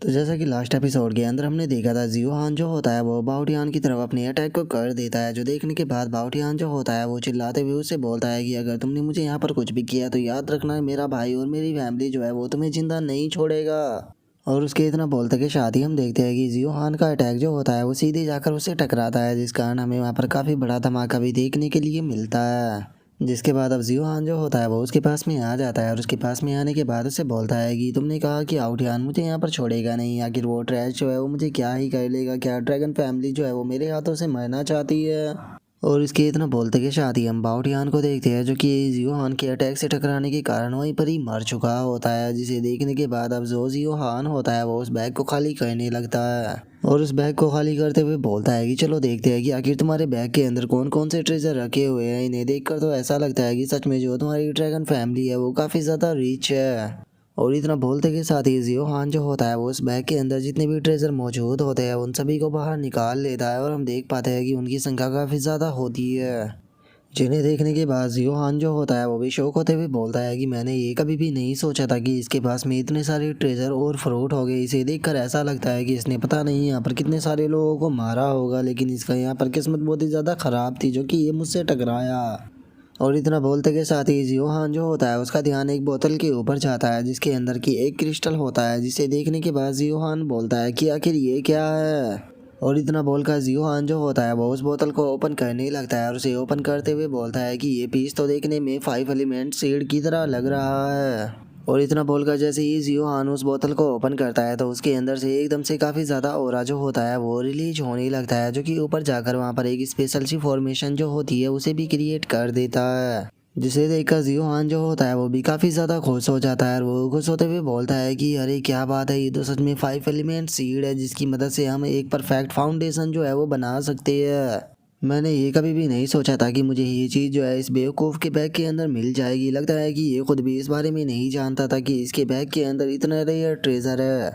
तो जैसा कि लास्ट एपिसोड के अंदर हमने देखा था, जियो हान जो होता है वो बाओटियान की तरफ अपने अटैक को कर देता है। जो देखने के बाद बाओटियान जो होता है वो चिल्लाते हुए उससे बोलता है कि अगर तुमने मुझे यहाँ पर कुछ भी किया तो याद रखना, मेरा भाई और मेरी फैमिली जो है वो तुम्हें जिंदा नहीं छोड़ेगा। और उसके इतना बोलते के साथ ही हम देखते हैं कि जियो हान का अटैक जो होता है वो सीधे जाकर उससे टकराता है, जिस कारण हमें वहाँ पर काफ़ी बड़ा धमाका भी देखने के लिए मिलता है। जिसके बाद अब जियो हान जो होता है वो उसके पास में आ जाता है और उसके पास में आने के बाद उससे बोलता है कि तुमने कहा कि आउटियान मुझे यहाँ पर छोड़ेगा नहीं, आखिर वो ट्रैश जो है वो मुझे क्या ही कर लेगा, क्या ड्रैगन फैमिली जो है वो मेरे हाथों से मरना चाहती है। और इसके इतना बोलते के साथ ही हम बाओटियान को देखते हैं, जो कि जियो हान के अटैक से टकराने के कारण वहीं पर ही मर चुका होता है। जिसे देखने के बाद अब जो जियो हान होता है वो उस बैग को खाली करने लगता है और उस बैग को खाली करते हुए बोलता है कि चलो देखते हैं कि आखिर तुम्हारे बैग के अंदर कौन कौन से ट्रेजर रखे हुए हैं। इन्हें देखकर तो ऐसा लगता है कि सच में जो तुम्हारी ड्रैगन फैमिली है वो काफ़ी ज़्यादा रिच है। और इतना बोलते के साथ ही जियो हान जो होता है वो उस बैग के अंदर जितने भी ट्रेजर मौजूद होते हैं उन सभी को बाहर निकाल लेता है और हम देख पाते हैं कि उनकी संख्या काफ़ी ज़्यादा होती है। जिन्हें देखने के बाद जियो हान जो होता है वो भी शौक होते हुए बोलता है कि मैंने ये कभी भी नहीं सोचा था कि इसके पास में इतने सारे ट्रेजर और फ्रूट हो गए। इसे देखकर ऐसा लगता है कि इसने पता नहीं यहाँ पर कितने सारे लोगों को मारा होगा, लेकिन इसका यहाँ पर किस्मत बहुत ही ज़्यादा ख़राब थी जो कि ये मुझसे टकराया। और इतना बोलते के साथ ही जियो हान जो होता है उसका ध्यान एक बोतल के ऊपर जाता है जिसके अंदर की एक क्रिस्टल होता है, जिसे देखने के बाद जियो हान बोलता है कि आखिर ये क्या है। और इतना बोलकर जियो हान जो होता है वो उस बोतल को ओपन करने लगता है और उसे ओपन करते हुए बोलता है कि ये पीस तो देखने में 5 एलिमेंट सीड की तरह लग रहा है। और इतना बोलकर जैसे ही जियो हान उस बोतल को ओपन करता है तो उसके अंदर से एकदम से काफ़ी ज़्यादा ऑरा जो होता है वो रिलीज होने लगता है, जो कि ऊपर जाकर वहाँ पर एक स्पेशल सी फॉर्मेशन जो होती है उसे भी क्रिएट कर देता है। जिसे देखकर जियो हान जो होता है वो भी काफ़ी ज़्यादा खुश हो जाता है और वो खुश होते हुए बोलता है कि अरे क्या बात है, ये तो सच में 5 एलिमेंट सीड है जिसकी मदद से हम एक परफेक्ट फाउंडेशन जो है वो बना सकते हैं। मैंने ये कभी भी नहीं सोचा था कि मुझे ये चीज़ जो है इस बेवकूफ़ के बैग के अंदर मिल जाएगी। लगता है कि ये खुद भी इस बारे में नहीं जानता था कि इसके बैग के अंदर इतना रेयर ट्रेजर है।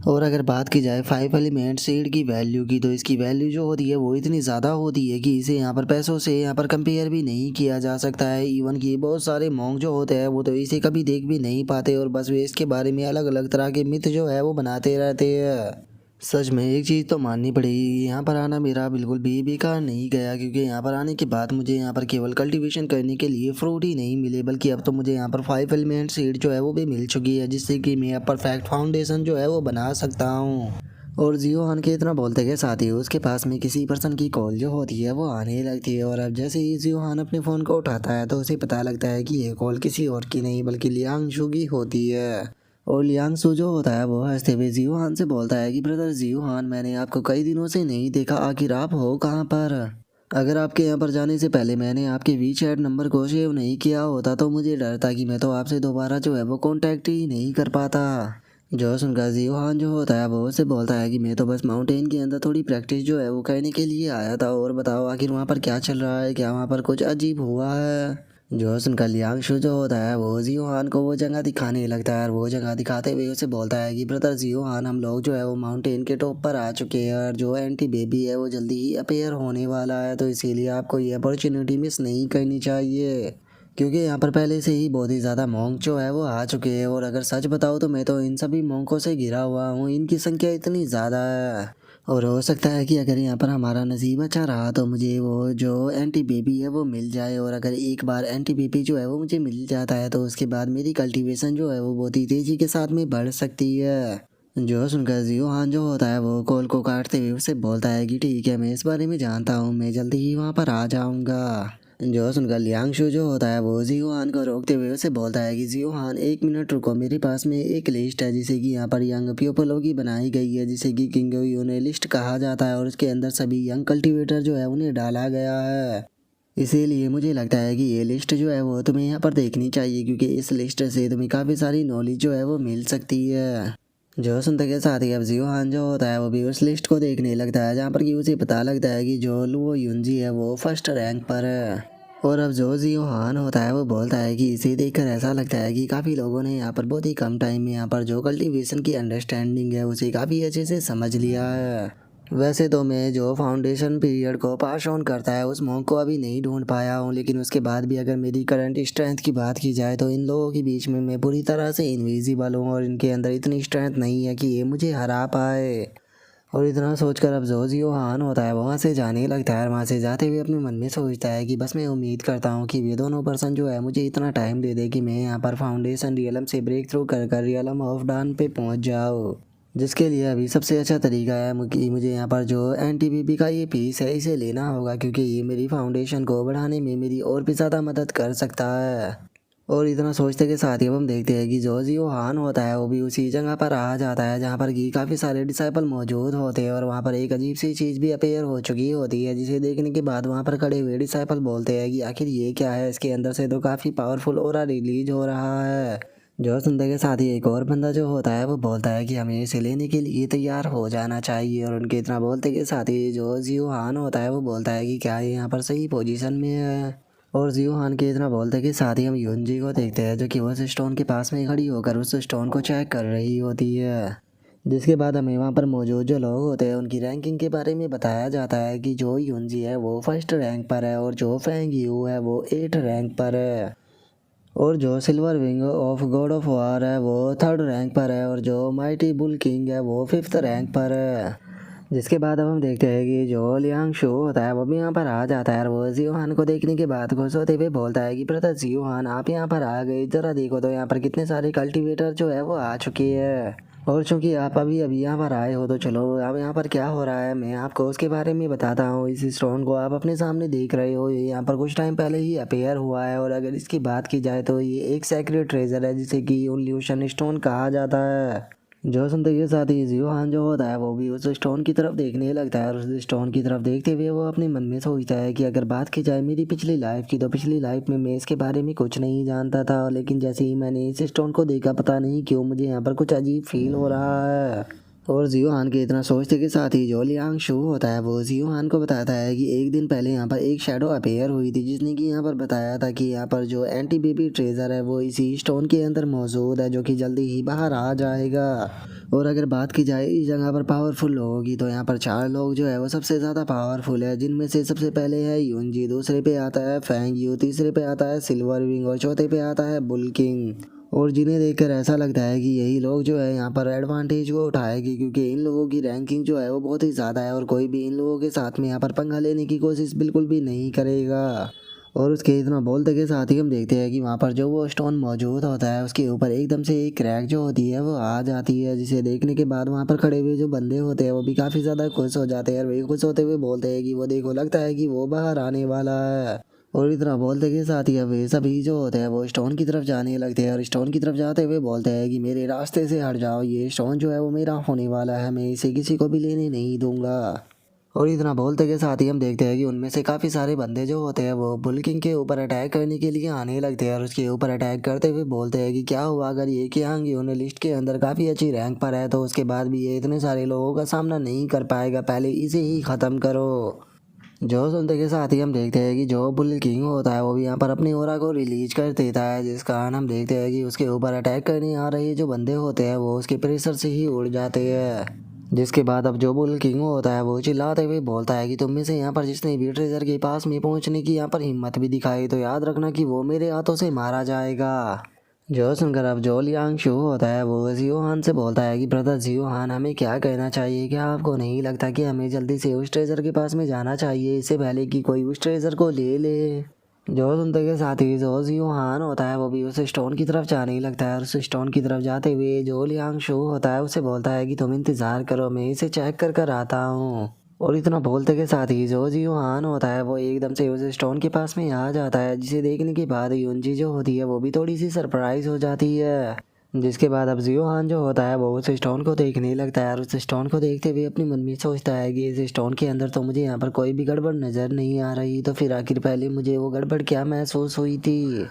और अगर बात की जाए 5 एलिमेंट सीड की वैल्यू की, तो इसकी वैल्यू जो होती है वो इतनी ज़्यादा होती है कि इसे यहाँ पर पैसों से यहाँ पर कंपेयर भी नहीं किया जा सकता है। इवन कि बहुत सारे मॉन्क जो होते हैं वो तो इसे कभी देख भी नहीं पाते और बस वे इसके बारे में अलग अलग तरह के मिथ जो है वो बनाते रहते हैं। सच में एक चीज़ तो माननी पड़ेगी, यहाँ पर आना मेरा बिल्कुल भी बेकार नहीं गया, क्योंकि यहाँ पर आने के बाद मुझे यहाँ पर केवल कल्टीवेशन करने के लिए फ्रूट ही नहीं मिले, बल्कि अब तो मुझे यहाँ पर 5 एलिमेंट सीड जो है वो भी मिल चुकी है, जिससे कि मैं अब परफेक्ट फाउंडेशन जो है वो बना सकता हूँ। और जियो हान के इतना बोलते के साथ ही उसके पास में किसी पर्सन की कॉल जो होती है वो आने लगती है। और अब जैसे ही जियो हान अपने फ़ोन को उठाता है तो उसे पता लगता है कि ये कॉल किसी और की नहीं बल्कि लियांगशु की होती है। और लियांगशु जो होता है वो हंसते हुए जियो हान से बोलता है कि ब्रदर जियो हान, मैंने आपको कई दिनों से नहीं देखा, आखिर आप हो कहाँ पर। अगर आपके यहाँ पर जाने से पहले मैंने आपके वीचैट नंबर को सेव नहीं किया होता तो मुझे डर था कि मैं तो आपसे दोबारा जो है वो कांटेक्ट ही नहीं कर पाता। जो सुनकर जियो हान जो होता है वो उससे बोलता है कि मैं तो बस माउंटेन के अंदर थोड़ी प्रैक्टिस जो है वो करने के लिए आया था, और बताओ आखिर वहाँ पर क्या चल रहा है, क्या वहाँ पर कुछ अजीब हुआ है। जो सुनकर लियांगशु जो होता है वो जियो हान को वो जगह दिखाने लगता है और वो जगह दिखाते हुए उसे बोलता है कि ब्रदर जियो हान, हम लोग जो है वो माउंटेन के टॉप पर आ चुके हैं और जो एंटी बेबी है वो जल्दी ही अपेयर होने वाला है, तो इसीलिए आपको ये अपॉर्चुनिटी मिस नहीं करनी चाहिए, क्योंकि यहाँ पर पहले से ही बहुत ही ज़्यादा मॉन्क जो है वो आ चुके हैं। और अगर सच बताऊँ तो मैं तो इन सभी मॉन्कों से घिरा हुआ हूँ, इनकी संख्या इतनी ज़्यादा है। और हो सकता है कि अगर यहाँ पर हमारा नसीब अच्छा रहा तो मुझे वो जो एंटी बेबी है वो मिल जाए, और अगर एक बार एंटी बेबी जो है वो मुझे मिल जाता है तो उसके बाद मेरी कल्टीवेशन जो है वो बहुत ही तेज़ी के साथ में बढ़ सकती है। जो सुनकर जियो हान जो होता है वो कॉल को काटते हुए उससे बोलता है कि ठीक है, मैं इस बारे में जानता हूँ, मैं जल्दी ही वहाँ पर आ जाऊँगा। जो सुनकर लियांगशु जो होता है वो जियो हान को रोकते हुए उसे बोलता है कि जियो हान, 1 मिनट रुको, मेरे पास में एक लिस्ट है जिसे कि यहाँ पर यंग पीपलों की बनाई गई है, जिसे कि किंगोयोने लिस्ट कहा जाता है, और उसके अंदर सभी यंग कल्टीवेटर जो है उन्हें डाला गया है। इसीलिए मुझे लगता है कि ये लिस्ट जो है वो तुम्हें यहाँ पर देखनी चाहिए, क्योंकि इस लिस्ट से तुम्हें काफ़ी सारी नॉलेज जो है वो मिल सकती है। जो सुनते के साथ ही अब जियो हान जो होता है वो भी उस लिस्ट को देखने लगता है, जहाँ पर कि उसे पता लगता है कि जो लुओ युनजी है वो फर्स्ट रैंक पर है। और अब जो जियो हान होता है वो बोलता है कि इसे देखकर ऐसा लगता है कि काफ़ी लोगों ने यहाँ पर बहुत ही कम टाइम में यहाँ पर जो कल्टीवेशन की अंडरस्टैंडिंग है उसे काफ़ी अच्छे से समझ लिया है। वैसे तो मैं जो फाउंडेशन पीरियड को पास ऑन करता है उस मॉन्क को अभी नहीं ढूंढ पाया हूँ, लेकिन उसके बाद भी अगर मेरी करंट स्ट्रेंथ की बात की जाए तो इन लोगों के बीच में मैं पूरी तरह से इनविजिबल हूँ और इनके अंदर इतनी स्ट्रेंथ नहीं है कि ये मुझे हरा पाए। और इतना सोचकर अब जो जियो हान होता है वहाँ से जाने लगता है। वहाँ से जाते हुए अपने मन में सोचता है कि बस मैं उम्मीद करता हूँ कि ये दोनों पर्सन जो है मुझे इतना टाइम दे दे कि मैं यहाँ पर फाउंडेशन रियलम से ब्रेक थ्रू कर कर रियलम ऑफ डान पे पहुँच जाऊँ। जिसके लिए अभी सबसे अच्छा तरीका है कि मुझे यहाँ पर जो एनटीबीपी का ये पीस है इसे लेना होगा, क्योंकि ये मेरी फाउंडेशन को बढ़ाने में मेरी और भी ज़्यादा मदद कर सकता है। और इतना सोचते के साथ ही अब हम देखते हैं कि जो जियो हान होता है वो भी उसी जगह पर आ जाता है जहाँ पर कि काफ़ी सारे डिसाइपल मौजूद होते हैं। और वहाँ पर एक अजीब सी चीज़ भी अपेयर हो चुकी होती है, जिसे देखने के बाद वहाँ पर खड़े हुए डिसाइपल बोलते हैं कि आखिर ये क्या है, इसके अंदर से तो काफ़ी पावरफुल ऑरा रिलीज हो रहा है। जो सुनते के साथ ही एक और बंदा जो होता है वो बोलता है कि हमें इसे लेने के लिए तैयार हो जाना चाहिए। और उनके इतना बोलते के साथ ही जो जियो हान होता है वो बोलता है कि क्या ये यहाँ पर सही पोजीशन में है। और जियो हान के इतना बोलते के साथ ही हम युनजी को देखते हैं जो कि उस स्टोन के पास में खड़ी होकर उस स्टोन को चेक कर रही होती है। जिसके बाद हमें वहाँ पर मौजूद जो लोग होते हैं उनकी रैंकिंग के बारे में बताया जाता है कि जो युनजी है वो फर्स्ट रैंक पर है और जो फेंग यू है वो 8 रैंक पर है और जो silver wing of God of war है वो 3rd रैंक पर है और जो माइटी बुल किंग है वो 5th रैंक पर है। जिसके बाद अब हम देखते हैं कि जो लियांग शो होता है वो भी यहाँ पर आ जाता है और वो जियो हान को देखने के बाद खुश होते हुए बोलता है कि ब्रदर जियो हान आप यहाँ पर आ गए, जरा देखो तो यहाँ पर कितने सारे कल्टीवेटर जो है वो आ चुकी है। और चूंकि आप अभी अभी यहाँ पर आए हो तो चलो अब यहाँ पर क्या हो रहा है मैं आपको उसके बारे में बताता हूँ। इस स्टोन को आप अपने सामने देख रहे हो, ये यहाँ पर कुछ टाइम पहले ही अपेयर हुआ है और अगर इसकी बात की जाए तो ये एक सेक्रेट ट्रेजर है जिसे कि इल्यूशन स्टोन कहा जाता है। जो सुनते के साथ ही जियो हान जो होता है वो भी उस स्टोन की तरफ देखने लगता है और उस स्टोन की तरफ देखते हुए वो अपने मन में सोचता है कि अगर बात की जाए मेरी पिछली लाइफ की तो पिछली लाइफ में मैं इसके बारे में कुछ नहीं जानता था, लेकिन जैसे ही मैंने इस स्टोन को देखा पता नहीं क्यों मुझे यहाँ पर कुछ अजीब फील हो रहा है। और जियो हान के इतना सोचते के साथ ही जो लियांग शू होता है वो जियो हान को बताता है कि एक दिन पहले यहाँ पर एक शैडो अपेयर हुई थी जिसने कि यहाँ पर बताया था कि यहाँ पर जो एंटी बेबी ट्रेजर है वो इसी स्टोन के अंदर मौजूद है जो कि जल्दी ही बाहर आ जाएगा। और अगर बात की जाए इस जगह पर पावरफुल लोगों की तो यहाँ पर 4 लोग जो है वो सबसे ज़्यादा पावरफुल है, जिनमें से सबसे पहले है युनजी, दूसरे पे आता है फेंग यू, तीसरे पे आता है सिल्वर विंग और चौथे पे आता है बुल किंग। और जिन्हें देखकर ऐसा लगता है कि यही लोग जो है यहाँ पर एडवांटेज को उठाएगी, क्योंकि इन लोगों की रैंकिंग जो है वो बहुत ही ज़्यादा है और कोई भी इन लोगों के साथ में यहाँ पर पंगा लेने की कोशिश बिल्कुल भी नहीं करेगा। और उसके इतना बोलते के साथ ही हम देखते हैं कि वहाँ पर जो वो स्टोन मौजूद होता है उसके ऊपर एकदम से एक क्रैक जो होती है वो आ जाती है, जिसे देखने के बाद वहाँ पर खड़े हुए जो बंदे होते हैं वो भी काफ़ी ज़्यादा खुश हो जाते हैं और वे खुश होते हुए बोलते हैं कि वो देखो लगता है कि वो बाहर आने वाला है। और इतना बोलते के साथ ही अब वे सभी जो होते हैं वो स्टोन की तरफ जाने लगते हैं और स्टोन की तरफ जाते हुए बोलते हैं कि मेरे रास्ते से हट जाओ, ये स्टोन जो है वो मेरा होने वाला है, मैं इसे किसी को भी लेने नहीं दूंगा। और इतना बोलते के साथ ही हम देखते हैं कि उनमें से काफ़ी सारे बंदे जो होते हैं वो बुल किंग के ऊपर अटैक करने के लिए आने लगते हैं और उसके ऊपर अटैक करते हुए बोलते हैं कि क्या हुआ अगर ये कियांग यूने लिस्ट के अंदर काफ़ी अच्छी रैंक पर है तो उसके बाद भी ये इतने सारे लोगों का सामना नहीं कर पाएगा, पहले इसे ही ख़त्म करो। जो सुनते के साथ ही हम देखते हैं कि जो बुल किंग होता है वो भी यहाँ पर अपनी ओरा को रिलीज कर देता है, जिस कारण हम देखते हैं कि उसके ऊपर अटैक करने आ रहे जो बंदे होते हैं वो उसके प्रेशर से ही उड़ जाते हैं। जिसके बाद अब जो बुल किंग होता है वो चिल्लाते हुए बोलता है कि तुम में से यहाँ पर जिसने भी ट्रेजर के पास में पहुँचने की यहाँ पर हिम्मत भी दिखाई तो याद रखना कि वो मेरे हाथों से मारा जाएगा। जो सुनकर अब जो लियांग शू होता है वो जियो हान से बोलता है कि ब्रदर जियो हान हमें क्या कहना चाहिए, क्या आपको नहीं लगता कि हमें जल्दी से उस ट्रेजर के पास में जाना चाहिए इससे पहले कि कोई उस ट्रेजर को ले ले। जो सुनते के साथ ही जो जियो हान होता है वो भी उस स्टोन की तरफ जाने लगता है और उस स्टोन की तरफ जाते हुए जो लियांग शू होता है उसे बोलता है कि तुम इंतज़ार करो, मैं इसे चेक कर कर आता हूँ। और इतना बोलते के साथ ही जो जियो हान होता है वो एकदम से उस स्टोन के पास में आ जाता है, जिसे देखने के बाद युनजी जो होती है वो भी थोड़ी सी सरप्राइज हो जाती है। जिसके बाद अब जियो हान जो होता है वो उस स्टोन को देखने लगता है और उस स्टोन को देखते हुए अपने मन में सोचता है कि इस स्टोन के अंदर तो मुझे यहाँ पर कोई भी गड़बड़ नज़र नहीं आ रही, तो फिर आखिर पहले मुझे वो गड़बड़ क्या महसूस हुई थी।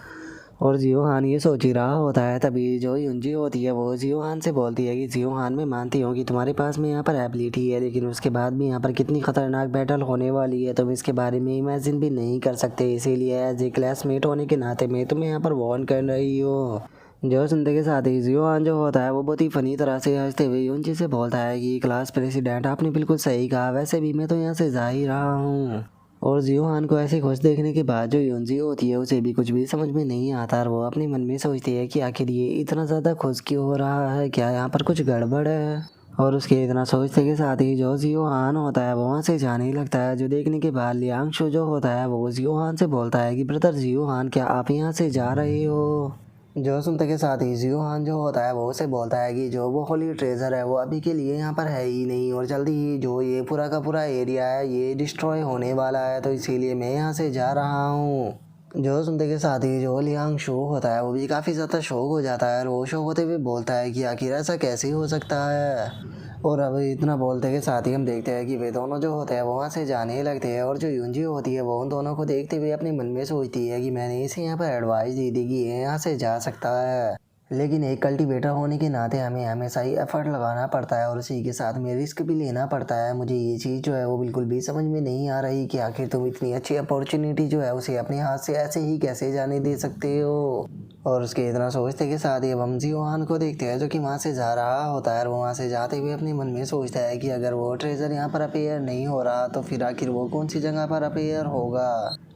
और जियो हान ये सोच ही रहा होता है तभी जो युनजी होती है वो जियो हान से बोलती है कि जियो हान मैं मानती हूँ कि तुम्हारे पास में यहाँ पर एबिलिटी है, लेकिन उसके बाद भी यहाँ पर कितनी खतरनाक बैटल होने वाली है तुम इसके बारे में इमेजिन भी नहीं कर सकते, इसीलिए एज ए क्लासमेट होने के नाते मैं तुम्हें यहाँ पर वार्न कर रही हूँ। जो सुनते के साथ ही जियोहान जो होता है वो बहुत ही फनी तरह से हंसते हुए यूनजी से बोलता है कि क्लास प्रेसिडेंट आपने बिल्कुल सही कहा, वैसे भी मैं तो यहाँ से जा ही रहा हूँ। और जियोहान को ऐसे खुश देखने के बाद जो यूनजी होती है उसे भी कुछ भी समझ में नहीं आता और वो अपने मन में सोचती है कि आखिर ये इतना ज़्यादा खुश क्यों हो रहा है, क्या यहाँ पर कुछ गड़बड़ है। और उसके इतना सोचते के साथ ही जो जियोहान होता है वो वहाँ से जाने लगता है, जो देखने के बाद लियांगशु जो होता है वो जियोहान से बोलता है कि ब्रदर जियोहान क्या आप यहाँ से जा रहे हो। जो सुनते के साथ ही जियोहान जो होता है वो उसे बोलता है कि जो वो होली ट्रेजर है वो अभी के लिए यहाँ पर है ही नहीं और जल्दी ही जो ये पूरा का पूरा एरिया है ये डिस्ट्रॉय होने वाला है, तो इसीलिए मैं यहाँ से जा रहा हूँ। जो सुनते के साथ ही जो लियांग शो होता है वो भी काफ़ी ज़्यादा शौक हो जाता है और वो शौक होते हुए बोलता है कि आखिर ऐसा कैसे हो सकता है। और अब इतना बोलते के साथ ही हम देखते हैं कि वे दोनों जो होते हैं वो वहाँ से जाने लगते हैं और जो यूंजी होती है वो उन दोनों को देखते हुए अपने मन में सोचती है कि मैंने इसे यहाँ पर एडवाइस दी थी कि ये यहाँ से जा सकता है, लेकिन एक कल्टीवेटर होने के नाते हमें हमेशा ही एफर्ट लगाना पड़ता है और उसी के साथ में रिस्क भी लेना पड़ता है। मुझे ये चीज़ जो है वो बिल्कुल भी समझ में नहीं आ रही कि आखिर तुम इतनी अच्छी अपॉर्चुनिटी जो है उसे अपने हाथ से ऐसे ही कैसे जाने दे सकते हो। और उसके इतना सोचते के साथ ही अब हम जियोहान को देखते हैं जो कि वहाँ से जा रहा होता है और वो वहाँ से जाते हुए अपने मन में सोचता है कि अगर वो ट्रेजर यहाँ पर अपेयर नहीं हो रहा तो फिर आखिर वो कौन सी जगह पर अपेयर होगा।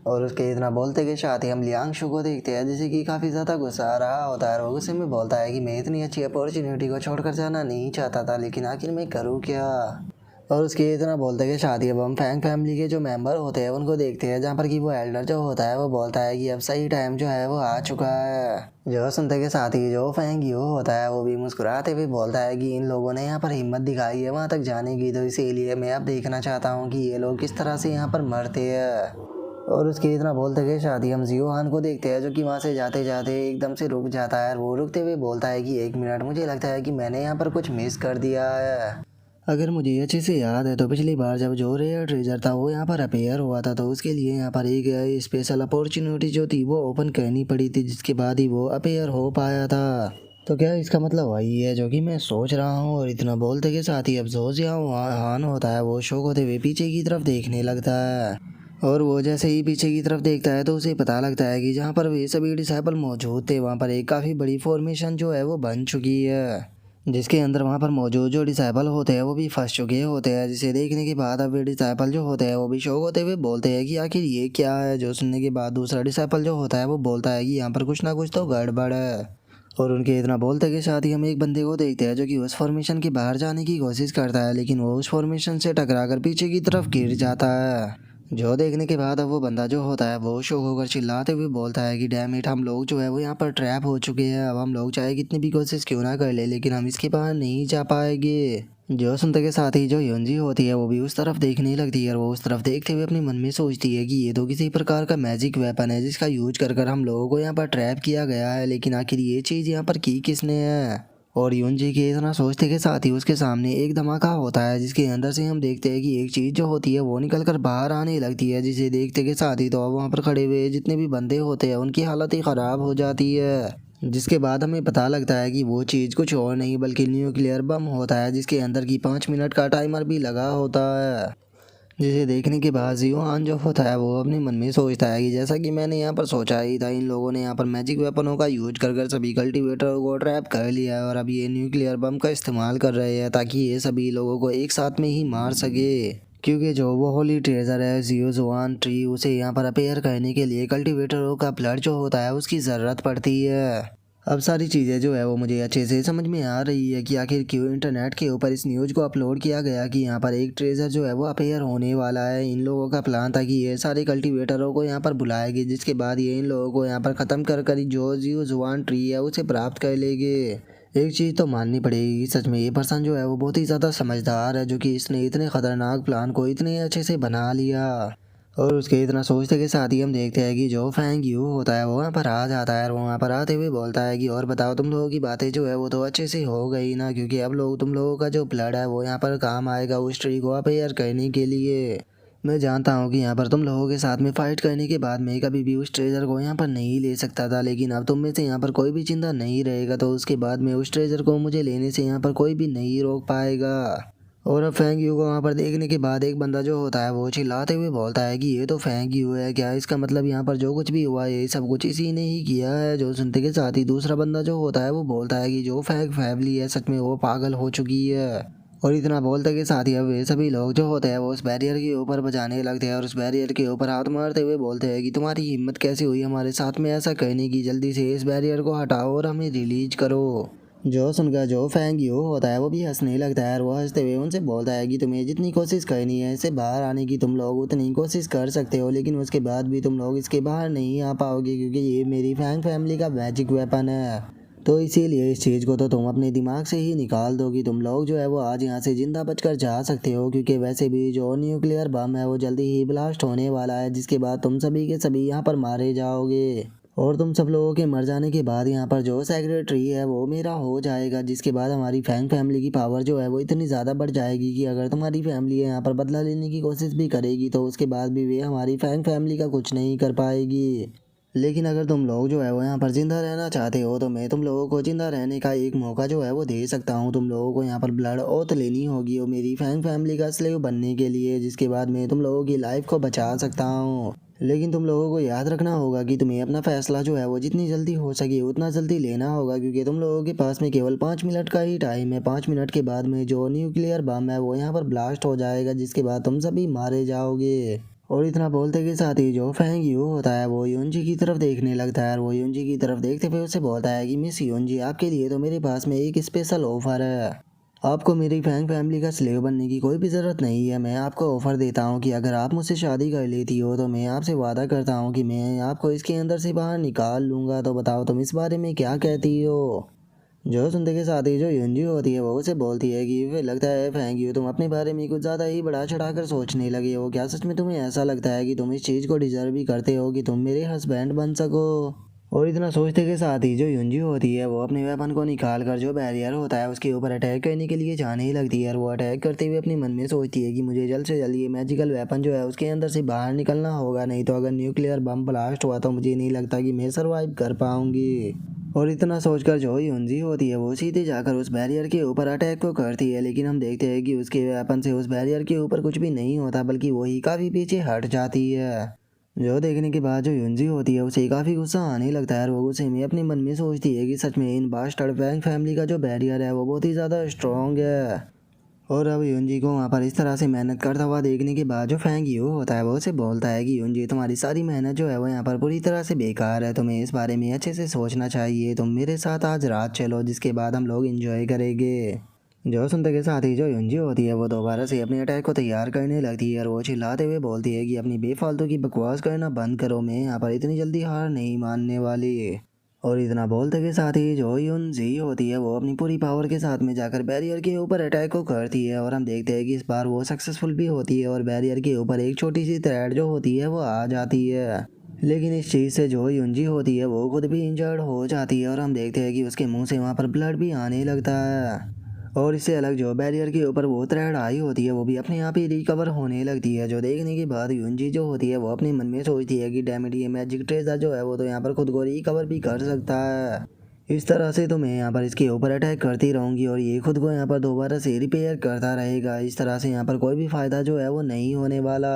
और उसके इतना बोलते के साथ ही हम लियांगशु को देखते हैं जैसे कि काफ़ी ज़्यादा गुस्सा आ रहा होता है और वो गुस्से में बोलता है कि मैं इतनी अच्छी अपॉर्चुनिटी को छोड़कर जाना नहीं चाहता था, लेकिन आखिर मैं करूँ क्या। और उसके इतना बोलते के साथ ही अब हम फैंग फैमिली के जो मेंबर होते हैं उनको देखते हैं जहाँ पर कि वो एल्डर जो होता है वो बोलता है कि अब सही टाइम जो है वो आ चुका है। जो सुनते के साथ ही जो फैंग यू होता है वो भी मुस्कुराते हुए बोलता है कि इन लोगों ने यहाँ पर हिम्मत दिखाई है वहाँ तक जाने की, तो इसीलिए मैं अब देखना चाहता हूँ कि ये लोग किस तरह से यहाँ पर मरते हैं। और उसके इतना बोलते के साथ ही हम जियोहान को देखते हैं जो कि वहाँ से जाते जाते एकदम से रुक जाता है और वो रुकते हुए बोलता है कि एक मिनट, मुझे लगता है कि मैंने यहाँ पर कुछ मिस कर दिया है। अगर मुझे अच्छे से याद है तो पिछली बार जब जो रेयर ट्रेजर था वो यहाँ पर अपेयर हुआ था तो उसके लिए यहाँ पर एक स्पेशल अपॉर्चुनिटी जो थी वो ओपन करनी पड़ी थी, जिसके बाद ही वो अपेयर हो पाया था। तो क्या इसका मतलब वही है जो कि मैं सोच रहा हूँ। और इतना बोलते के साथ ही अब जोजिया हान होता है वो शौक होते हुए पीछे की तरफ देखने लगता है और वो जैसे ही पीछे की तरफ देखता है तो उसे पता लगता है कि जहाँ पर वे सभी डिसाइपल मौजूद थे वहाँ पर एक काफ़ी बड़ी फॉर्मेशन जो है वो बन चुकी है, जिसके अंदर वहाँ पर मौजूद जो डिसाइपल होते हैं वो भी फंस चुके होते हैं, जिसे देखने के बाद अब वे डिसाइपल जो होते हैं वो भी शौक होते हुए बोलते हैं कि आखिर ये क्या है। जो सुनने के बाद दूसरा डिसाइपल जो होता है वो बोलता है कि यहाँ पर कुछ ना कुछ तो गड़बड़ है। और उनके इतना बोलते के साथ ही हम एक बंदे को देखते हैं जो कि उस फॉर्मेशन के बाहर जाने की कोशिश करता है, लेकिन वो उस फॉर्मेशन से टकराकर पीछे की तरफ गिर जाता है। जो देखने के बाद अब वो बंदा जो होता है वो शौक होकर चिल्लाते हुए बोलता है कि डैम इट, हम लोग जो है वो यहाँ पर ट्रैप हो चुके हैं, अब हम लोग चाहे कितनी भी कोशिश क्यों ना कर ले लेकिन हम इसके बाहर नहीं जा पाएंगे। जो सुनते के साथ ही जो योंजी होती है वो भी उस तरफ देखने लगती है और वो उस तरफ देखते हुए अपने मन में सोचती है कि ये तो किसी प्रकार का मैजिक वेपन है जिसका यूज कर कर हम लोगों को यहाँ पर ट्रैप किया गया है, लेकिन आखिर ये चीज़ यहाँ पर की किसने है। और यूनजी के इतना सोचते के साथ ही उसके सामने एक धमाका होता है जिसके अंदर से हम देखते हैं कि एक चीज़ जो होती है वो निकल कर बाहर आने लगती है, जिसे देखते के साथ ही तो वहाँ पर खड़े हुए जितने भी बंदे होते हैं उनकी हालत ही ख़राब हो जाती है। जिसके बाद हमें पता लगता है कि वो चीज़ कुछ और नहीं बल्कि न्यूक्लियर बम होता है, जिसके अंदर की 5 मिनट का टाइमर भी लगा होता है। जिसे देखने के बाद जियोहान जो होता है वो अपने मन में सोचता है कि जैसा कि मैंने यहाँ पर सोचा ही था, इन लोगों ने यहाँ पर मैजिक वेपनों का यूज कर कर सभी कल्टीवेटर को ट्रैप कर लिया है और अब ये न्यूक्लियर बम का इस्तेमाल कर रहे हैं ताकि ये सभी लोगों को एक साथ में ही मार सके। क्योंकि जो वो होली ट्रेजर है जियोजुआन ट्री, उसे यहाँ पर अपेयर करने के लिए कल्टीवेटरों का ब्लड जो होता है उसकी ज़रूरत पड़ती है। अब सारी चीज़ें जो है वो मुझे अच्छे से समझ में आ रही है कि आखिर क्यों इंटरनेट के ऊपर इस न्यूज़ को अपलोड किया गया कि यहाँ पर एक ट्रेजर जो है वो अपेयर होने वाला है। इन लोगों का प्लान था कि ये सारे कल्टीवेटरों को यहाँ पर बुलाएंगे, जिसके बाद ये इन लोगों को यहाँ पर ख़त्म कर कर जो जियोजुआन ट्री है उसे प्राप्त कर लेंगे। एक चीज़ तो माननी पड़ेगी, सच में ये पर्सन जो है वो बहुत ही ज़्यादा समझदार है जो कि इसने इतने ख़तरनाक प्लान को इतने अच्छे से बना लिया। और उसके इतना सोचते के साथ ही हम देखते हैं कि जो फैंग यू होता है वो वहाँ पर आ जाता है और वो वहाँ पर आते हुए बोलता है कि और बताओ, तुम लोगों की बातें जो है वो तो अच्छे से हो गई ना, क्योंकि अब लोग तुम लोगों का जो ब्लड है वो यहाँ पर काम आएगा उस ट्री को अपेयर करने के लिए। मैं जानता हूँ कि यहाँ पर तुम लोगों के साथ में फाइट करने के बाद मैं कभी भी उस ट्रेजर को यहाँ पर नहीं ले सकता था, लेकिन अब तुम में से यहाँ पर कोई भी चिंता नहीं रहेगा, तो उसके बाद में उस ट्रेजर को मुझे लेने से यहाँ पर कोई भी नहीं रोक पाएगा। और अब फेंग यू को वहाँ पर देखने के बाद एक बंदा जो होता है वो चिल्लाते हुए बोलता है कि ये तो फेंग यू है क्या, इसका मतलब यहाँ पर जो कुछ भी हुआ ये सब कुछ इसी ने ही किया है। जो सुनते के साथ ही दूसरा बंदा जो होता है वो बोलता है कि जो फेंग फैमिली है सच में वो पागल हो चुकी है। और इतना बोलते के साथ ही अब वे सभी लोग जो होते हैं वो उस बैरियर के ऊपर बजाने लगते हैं और उस बैरियर के ऊपर हाथ मारते हुए बोलते हैं कि तुम्हारी हिम्मत कैसे हुई हमारे साथ में ऐसा कहने की, जल्दी से इस बैरियर को हटाओ और हमें रिलीज करो। जो सुनकर जो फेंग यू होता है वो भी हंसने लगता है और वो हंसते हुए उनसे बोलता है कि तुम्हें जितनी कोशिश करनी है इससे बाहर आने की तुम लोग उतनी कोशिश कर सकते हो, लेकिन उसके बाद भी तुम लोग इसके बाहर नहीं आ पाओगे क्योंकि ये मेरी फेंग फैमिली का मैजिक वेपन है। तो इसीलिए इस चीज़ को तो तुम अपने दिमाग से ही निकाल दो कि तुम लोग जो है वो आज यहाँ से जिंदा बचकर जा सकते हो, क्योंकि वैसे भी जो न्यूक्लियर बम है वो जल्दी ही ब्लास्ट होने वाला है जिसके बाद तुम सभी के सभी यहाँ पर मारे जाओगे। और तुम सब लोगों के मर जाने के बाद यहाँ पर जो सेक्रेटरी है वो मेरा हो जाएगा, जिसके बाद हमारी फैंग फैमिली की पावर जो है वो इतनी ज़्यादा बढ़ जाएगी कि अगर तुम्हारी फैमिली यहाँ पर बदला लेने की कोशिश भी करेगी तो उसके बाद भी वे हमारी फैंग फैमिली का कुछ नहीं कर पाएगी। लेकिन अगर तुम लोग जो है वो यहाँ पर ज़िंदा रहना चाहते हो तो मैं तुम लोगों को ज़िंदा रहने का एक मौका जो है वो दे सकता हूँ। तुम लोगों को यहाँ पर ब्लड ओथ लेनी होगी और मेरी फैंग फैमिली का स्लेव बनने के लिए, जिसके बाद मैं तुम लोगों की लाइफ को बचा सकता हूँ। लेकिन तुम लोगों को याद रखना होगा कि तुम्हें अपना फैसला जो है वो जितनी जल्दी हो सके उतना जल्दी लेना होगा, क्योंकि तुम लोगों के पास में केवल 5 मिनट का ही टाइम है। 5 मिनट के बाद में जो न्यूक्लियर बम है वो यहाँ पर ब्लास्ट हो जाएगा जिसके बाद तुम सभी मारे जाओगे। और इतना बोलते के साथ ही जो फेंग यू होता है वो युनजी की तरफ देखने लगता है और वो युनजी की तरफ देखते हुए उसे बोलता है कि मिस युनजी, आपके लिए तो मेरे पास में एक स्पेशल ऑफर है। आपको मेरी फैंग फैमिली का स्लेव बनने की कोई भी ज़रूरत नहीं है। मैं आपको ऑफ़र देता हूँ कि अगर आप मुझसे शादी कर लेती हो तो मैं आपसे वादा करता हूँ कि मैं आपको इसके अंदर से बाहर निकाल लूँगा। तो बताओ तुम इस बारे में क्या कहती हो। जो सुनते के साथ ही जो युनजी होती है वो उसे बोलती है कि फिर लगता है फेंग यू तुम अपने बारे में कुछ ज़्यादा ही बढ़ा चढ़ाकर सोचने लगे हो। क्या सच में तुम्हें ऐसा लगता है कि तुम इस चीज़ को डिजर्व भी करते हो कि तुम मेरे हस्बैंड बन सको। और इतना सोचते के साथ ही जो युनजी होती है वो अपने वेपन को निकाल कर जो बैरियर होता है उसके ऊपर अटैक करने के लिए जाने ही लगती है और वो अटैक करते हुए अपने मन में सोचती है कि मुझे जल्द से जल्द ये मैजिकल वेपन जो है उसके अंदर से बाहर निकलना होगा, नहीं तो अगर न्यूक्लियर बम ब्लास्ट हुआ तो मुझे नहीं लगता कि मैं सर्वाइव कर पाऊंगी। और इतना सोचकर जो युनजी होती है वो सीधे जाकर उस बैरियर के ऊपर अटैक को करती है, लेकिन हम देखते हैं कि उसके वेपन से उस बैरियर के ऊपर कुछ भी नहीं होता बल्कि वही काफ़ी पीछे हट जाती है। जो देखने के बाद जो युनजी होती है उसे काफ़ी गुस्सा आने लगता है और वो गुस्से में अपने मन में सोचती है कि सच में इन बास्टर्ड फैंग फैमिली का जो बैरियर है वो बहुत ही ज़्यादा स्ट्रॉन्ग है। और अब युनजी को वहाँ पर इस तरह से मेहनत करता हुआ देखने के बाद जो फेंग यू होता है वो उसे बोलता है कि युनजी तुम्हारी सारी मेहनत जो है वो यहाँ पर पूरी तरह से बेकार है, तुम्हें इस बारे में अच्छे से सोचना चाहिए। तुम मेरे साथ आज रात चलो जिसके बाद हम लोग इंजॉय करेंगे। जो सुनते के साथ ही जो युनजी होती है वो दोबारा से अपने अटैक को तैयार करने लगती है और वो चिल्लाते हुए बोलती है कि अपनी बेफालतू की बकवास करना बंद करो, मैं यहाँ पर इतनी जल्दी हार नहीं मानने वाली। और इतना बोलते के साथ ही जो युनजी होती है वो अपनी पूरी पावर के साथ में जाकर बैरियर के ऊपर अटैक को करती है और हम देखते हैं कि इस बार वो सक्सेसफुल भी होती है और बैरियर के ऊपर एक छोटी सी थ्रेड जो होती है वो आ जाती है। लेकिन इस चीज़ से जो युनजी होती है वो खुद भी इंजर्ड हो जाती है और हम देखते हैं कि उसके मुंह से वहाँ पर ब्लड भी आने लगता है। और इससे अलग जो बैरियर के ऊपर वो थ्रेड आई होती है वो भी अपने आप ही रिकवर होने लगती है। जो देखने के बाद युनजी जो होती है वो अपने मन में सोचती है कि डैमेट ये मैजिक ट्रेजर जो है वो तो यहाँ पर खुद को रिकवर भी कर सकता है। इस तरह से तो मैं यहाँ पर इसके ऊपर अटैक करती रहूँगी और ये खुद को यहाँ पर दोबारा से रिपेयर करता रहेगा। इस तरह से यहाँ पर कोई भी फ़ायदा जो है वो नहीं होने वाला।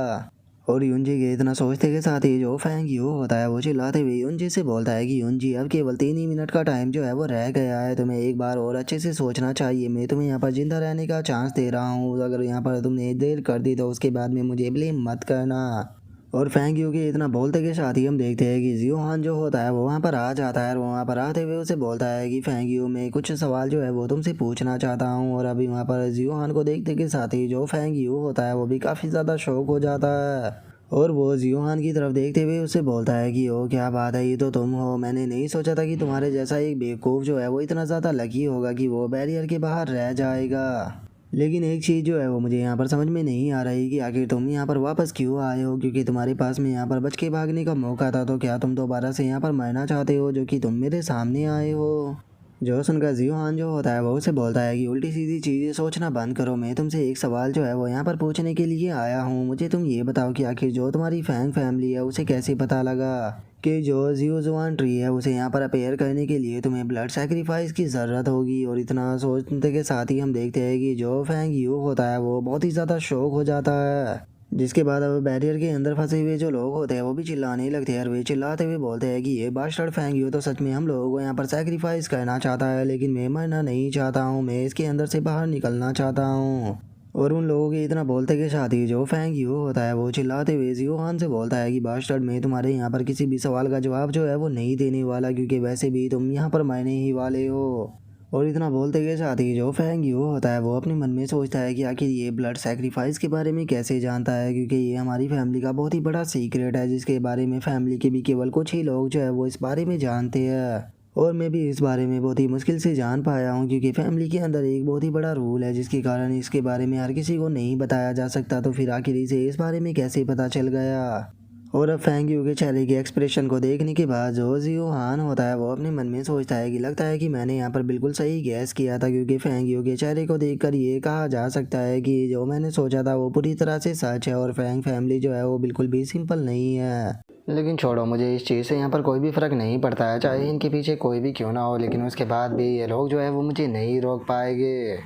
और युनजी के इतना सोचते के साथ ही जो फेंग यू होता है वो चिल्लाते हुए युनजी से बोलता है कि युनजी अब केवल 3 ही मिनट का टाइम जो है वो रह गया है, तुम्हें एक बार और अच्छे से सोचना चाहिए। मैं तुम्हें यहाँ पर जिंदा रहने का चांस दे रहा हूँ, अगर यहाँ पर तुमने देर कर दी तो उसके बाद में मुझे ब्लेम मत करना। और फेंग यू के इतना बोलते के साथ ही हम देखते हैं कि जियोहान जो होता है वो वहाँ पर आ जाता है और वहाँ पर आते हुए उसे बोलता है कि फेंग यू मैं कुछ सवाल जो है वो तुमसे पूछना चाहता हूँ। और अभी वहाँ पर जियोहान को देखते के साथ ही जो फेंग यू होता है वो भी काफ़ी ज़्यादा शौक हो जाता है और वो जियोहान की तरफ देखते हुए उससे बोलता है कि ओ क्या बात है, ये तो तुम हो। मैंने नहीं सोचा था कि तुम्हारे जैसा एक बेवकूफ़ जो है वो इतना ज़्यादा लकी होगा कि वो बैरियर के बाहर रह जाएगा। लेकिन एक चीज़ जो है वो मुझे यहाँ पर समझ में नहीं आ रही कि आखिर तुम यहाँ पर वापस क्यों आए हो, क्योंकि तुम्हारे पास में यहाँ पर बच के भागने का मौका था। तो क्या तुम दोबारा से यहाँ पर मरना चाहते हो जो कि तुम मेरे सामने आए हो। जो सुनकर जियोहान जो होता है वो उसे बोलता है कि उल्टी सीधी चीज़ें सोचना बंद करो, मैं तुमसे एक सवाल जो है वो यहाँ पर पूछने के लिए आया हूँ। मुझे तुम ये बताओ कि आखिर जो तुम्हारी फैंग फैमिली है उसे कैसे पता लगा कि जो जियोजुआन ट्री है उसे यहाँ पर अपेयर करने के लिए तुम्हें ब्लड सेक्रीफाइस की ज़रूरत होगी। और इतना सोचने के साथ ही हम देखते हैं कि जो फैंग यू होता है वो बहुत ही ज़्यादा शौक हो जाता है, जिसके बाद अब बैरियर के अंदर फंसे हुए जो लोग होते हैं वो भी चिल्लाने लगते हैं और वे चिल्लाते हुए बोलते हैं कि ये बास्टर्ड फैंग यू तो सच में हम लोगों को यहाँ पर सेक्रीफाइस करना चाहता है, लेकिन मैं मरना नहीं चाहता हूँ, मैं इसके अंदर से बाहर निकलना चाहता हूँ। और उन लोगों के इतना बोलते के साथ ही जो फैंग यू होता है वो चिल्लाते हुए जियोहान से बोलता है कि बास्टर्ड, मैं तुम्हारे यहाँ पर किसी भी सवाल का जवाब जो है वो नहीं देने वाला, क्योंकि वैसे भी तुम यहाँ पर मरने ही वाले हो। और इतना बोलते के साथ ही जो फैंग यू होता है वो अपने मन में सोचता है कि आखिर ये ब्लड सेक्रीफाइस के बारे में कैसे जानता है, क्योंकि ये हमारी फैमिली का बहुत ही बड़ा सीक्रेट है जिसके बारे में फैमिली के भी केवल कुछ ही लोग जो है वो इस बारे में जानते हैं। और मैं भी इस बारे में बहुत ही मुश्किल से जान पाया हूँ, क्योंकि फैमिली के अंदर एक बहुत ही बड़ा रूल है जिसके कारण इसके बारे में हर किसी को नहीं बताया जा सकता, तो फिर आखिर इसे इस बारे में कैसे पता चल गया। और अब फैंग यू के चेहरे के एक्सप्रेशन को देखने के बाद जो जियोहान होता है वो अपने मन में सोचता है कि लगता है कि मैंने यहाँ पर बिल्कुल सही गैस किया था, क्योंकि फैंग यू के चेहरे को देखकर ये कहा जा सकता है कि जो मैंने सोचा था वो पूरी तरह से सच है और फैंग फैमिली जो है वो बिल्कुल भी सिंपल नहीं है। लेकिन छोड़ो, मुझे इस चीज़ से यहाँ पर कोई भी फ़र्क नहीं पड़ता है, चाहे इनके पीछे कोई भी क्यों ना हो, लेकिन उसके बाद भी ये लोग जो है वो मुझे नहीं रोक पाएंगे।